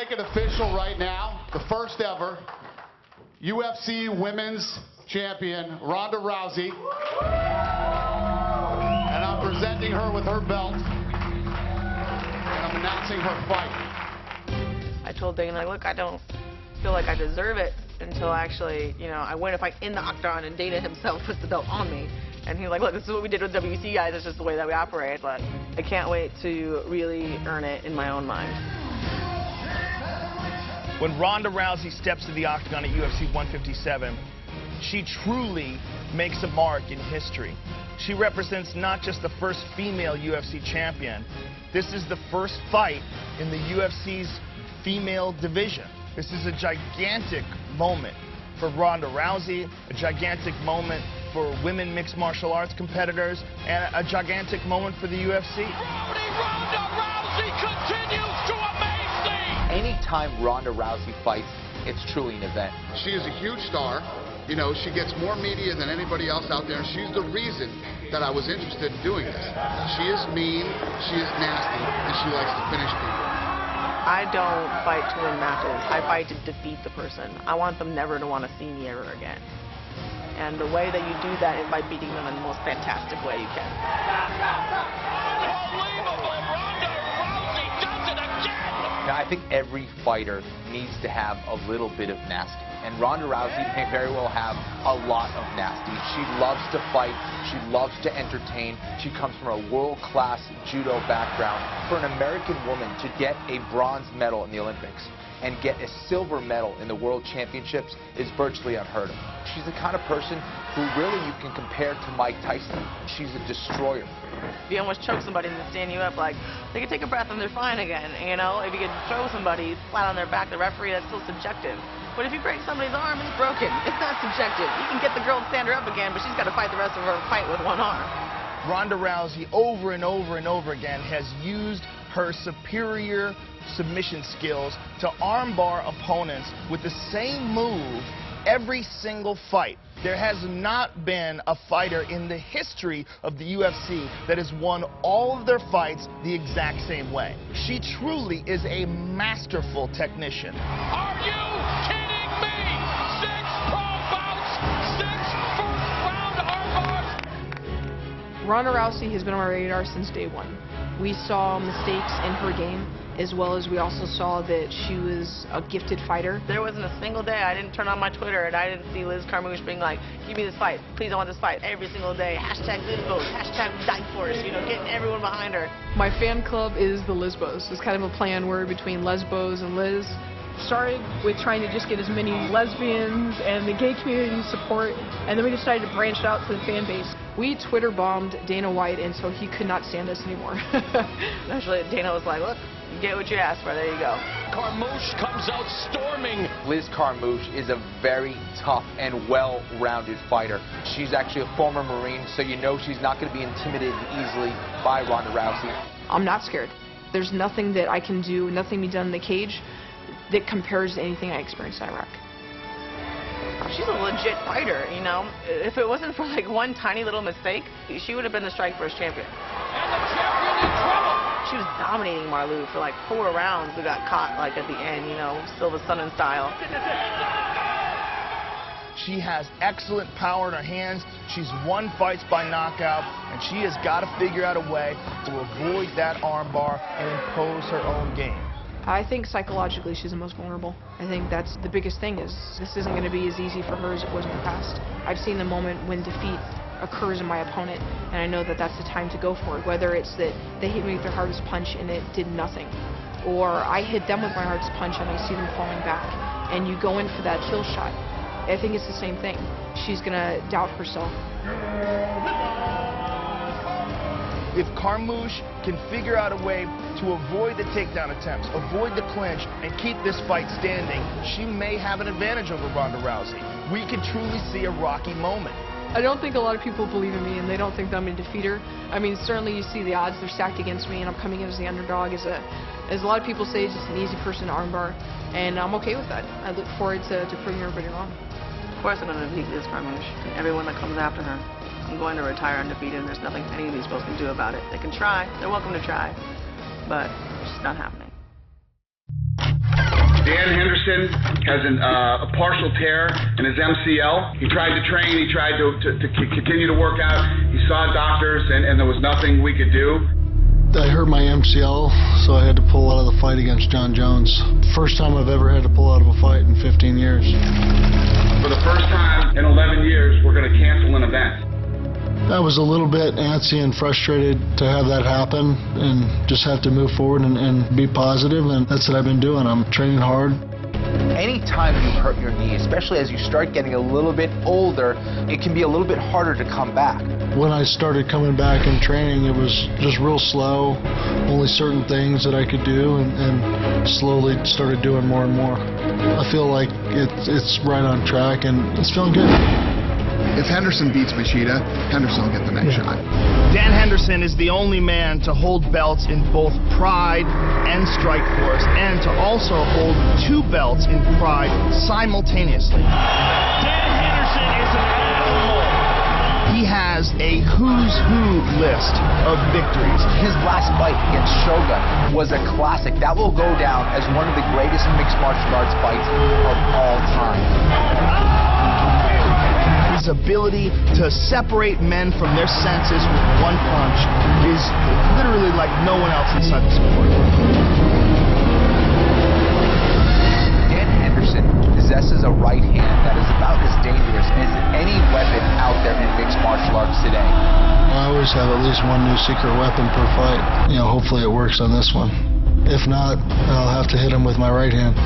make it official right now. The first ever UFC Women's Champion, Ronda Rousey. And I'm presenting her with her belt. And I'm announcing her fight. I told Dana, like, look, I don't feel like I deserve it until actually, you know, I win a fight in the octagon and Dana himself puts the belt on me. And he was like, look, this is what we did with WC guys, it's just the way that we operate. But I can't wait to really earn it in my own mind. When Ronda Rousey steps to the octagon at UFC 157, she truly makes a mark in history. She represents not just the first female UFC champion, this is the first fight in the UFC's female division. This is a gigantic moment for Ronda Rousey, a gigantic moment for women mixed martial arts competitors, and a gigantic moment for the UFC. Ronda Rousey continues to amaze me! Anytime Ronda Rousey fights, it's truly an event. She is a huge star. You know, she gets more media than anybody else out there, and she's the reason that I was interested in doing this. She is mean, she is nasty, and she likes to finish people. I don't fight to win matches. I fight to defeat the person. I want them never to want to see me ever again. And the way that you do that is by beating them in the most fantastic way you can. Unbelievable! Ronda Rousey does it again! Now, I think every fighter needs to have a little bit of nasty. And Ronda Rousey may very well have a lot of nasty. She loves to fight. She loves to entertain. She comes from a world-class judo background. For an American woman to get a bronze medal in the Olympics and get a silver medal in the World Championships is virtually unheard of. She's the kind of person who really you can compare to Mike Tyson. She's a destroyer. If you almost choke somebody and they stand you up, like, they can take a breath and they're fine again, you know? If you can throw somebody flat on their back, the referee, that's still subjective. But if you break somebody's arm, it's broken. It's not subjective. You can get the girl to stand her up again, but she's got to fight the rest of her fight with one arm. Ronda Rousey over and over and over again has used her superior submission skills to armbar opponents with the same move every single fight. There has not been a fighter in the history of the UFC that has won all of their fights the exact same way. She truly is a masterful technician. Are you kidding me? 6 pro bouts, 6 first-round armbars. Ronda Rousey has been on my radar since day one. We saw mistakes in her game, as well as we also saw that she was a gifted fighter. There wasn't a single day I didn't turn on my Twitter and I didn't see Liz Carmouche being like, give me this fight, please I want this fight, every single day, hashtag Lizbos, hashtag Dykeforce, you know, getting everyone behind her. My fan club is the Lizbos. It's kind of a play on word between Lesbos and Liz. Started with trying to just get as many lesbians and the gay community support, and then we decided to branch it out to the fan base. We Twitter bombed Dana White until he could not stand us anymore. Actually, Dana was like, look, you get what you asked for, there you go. Carmouche comes out storming. Liz Carmouche is a very tough and well-rounded fighter. She's actually a former Marine, so you know she's not going to be intimidated easily by Ronda Rousey. I'm not scared. There's nothing that I can do, nothing be done in the cage that compares to anything I experienced in Iraq. She's a legit fighter, you know. If it wasn't for like one tiny little mistake, she would have been the Strikeforce champion. And the champion in trouble. She was dominating Marlou for like 4 rounds, but got caught like at the end, you know, Silva Stunning style. She has excellent power in her hands. She's won fights by knockout, and she has got to figure out a way to avoid that armbar and impose her own game. I think psychologically she's the most vulnerable. I think that's the biggest thing, is this isn't going to be as easy for her as it was in the past. I've seen the moment when defeat occurs in my opponent, and I know that that's the time to go for it, whether it's that they hit me with their hardest punch and it did nothing, or I hit them with my hardest punch and I see them falling back, and you go in for that kill shot. I think it's the same thing. She's going to doubt herself. If Carmouche can figure out a way to avoid the takedown attempts, avoid the clinch, and keep this fight standing, she may have an advantage over Ronda Rousey. We could truly see a Rocky moment. I don't think a lot of people believe in me, and they don't think that I'm going to defeat her. I mean, certainly you see the odds, they're stacked against me, and I'm coming in as the underdog. As a lot of people say, it's just an easy person to armbar, and I'm okay with that. I look forward to proving everybody wrong. Of course I'm going to defeat Liz Carmouche and everyone that comes after her. I'm going to retire undefeated, and there's nothing any of these folks can do about it. They can try. They're welcome to try. But it's just not happening. Dan Henderson has a partial tear in his MCL. He tried to train, he tried to continue to work out. He saw doctors and there was nothing we could do. I hurt my MCL, so I had to pull out of the fight against John Jones. First time I've ever had to pull out of a fight in 15 years. For the first time in 11 years, we're going to cancel an event. I was a little bit antsy and frustrated to have that happen and just have to move forward and be positive, and that's what I've been doing. I'm training hard. Anytime you hurt your knee, especially as you start getting a little bit older, it can be a little bit harder to come back. When I started coming back and training, it was just real slow, only certain things that I could do, and slowly started doing more and more. I feel like it's right on track and it's feeling good. If Henderson beats Machida, Henderson will get the next shot. Dan Henderson is the only man to hold belts in both Pride and Strikeforce, and to also hold 2 belts in Pride simultaneously. Dan Henderson is an animal. He has a who's who list of victories. His last fight against Shogun was a classic. That will go down as one of the greatest mixed martial arts fights of all time. His ability to separate men from their senses with one punch is literally like no one else inside the sport. Dan Henderson possesses a right hand that is about as dangerous as any weapon out there in mixed martial arts today. I always have at least one new secret weapon per fight. You know, hopefully it works on this one. If not, I'll have to hit him with my right hand.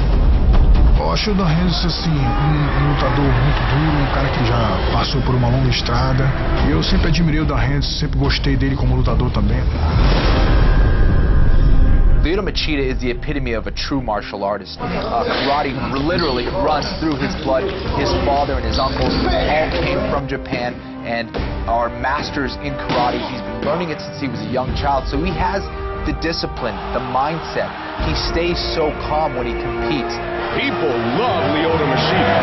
Eu acho o Dan Henderson assim, lutador muito duro, cara que já passou por uma longa estrada. E eu sempre admirei o Dan Henderson, sempre gostei dele como lutador também. Lyoto Machida is the epitome of a true martial artist. Karate literally runs through his blood. His father and his uncles all came from Japan and are masters in karate. He's been learning it since he was a young child, so he has the discipline, the mindset. He stays so calm when he competes. People love Lyoto Machida.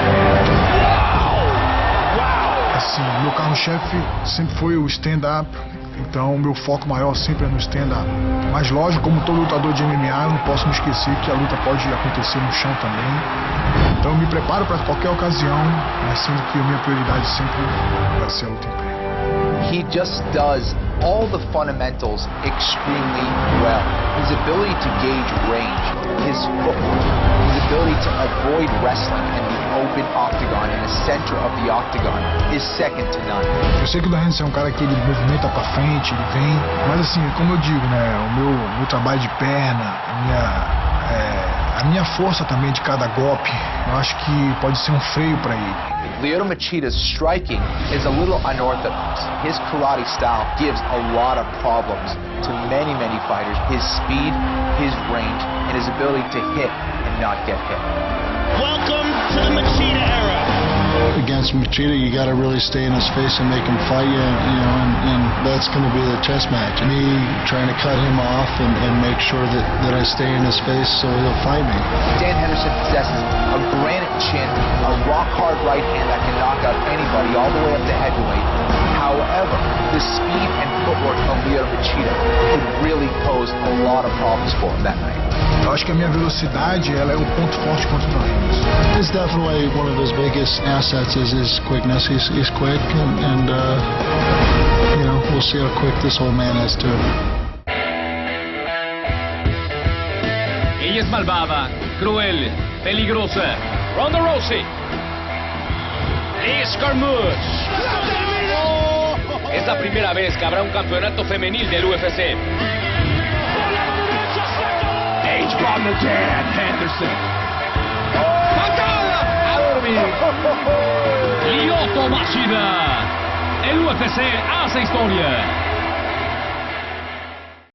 Wow! Assim, meu carro-chefe sempre foi o stand-up, então meu foco maior sempre é no stand-up. Mas lógico, como todo lutador de MMA, eu não posso me esquecer que a luta pode acontecer no chão também. Então eu me preparo para qualquer ocasião, mas sendo que a minha prioridade sempre vai ser a luta em pé. He just does all the fundamentals extremely well. His ability to gauge range, his footwork, his ability to avoid wrestling in the open octagon, in the center of the octagon, is second to none. Eu sei que o Dan Henderson é um cara que ele movimenta pra frente, ele vem, mas assim, como eu digo, né, o meu trabalho de perna, a minha força também de cada golpe, eu acho que pode ser um freio para ele. Lyoto Machida's striking is a little unorthodox. His karate style gives a lot of problems to many fighters. His speed, his range, and his ability to hit and not get hit. Welcome to the Machida era. Against Machida, you got to really stay in his face and make him fight you, and that's going to be the chess match. Me trying to cut him off and make sure that I stay in his face so he'll fight me. Dan Henderson possesses a granite chin, a rock-hard right hand that can knock out anybody all the way up to heavyweight. However, the speed and footwork of Lyoto Machida could really pose a lot of problems for him that night. Eu acho que a minha velocidade, ela é o ponto forte contra o Dan Henderson. It's definitely one of his biggest assets is his quickness. He's quick, and you know, we'll see how quick this old man is too. Ella es malvada, cruel, peligrosa. Ronda Rousey. Liz Carmouche. Es la primera vez que habrá un campeonato femenil del UFC. H-bomb to Dan Henderson. ¡Patada! ¡A dormir! Lyoto Machida. El UFC hace historia.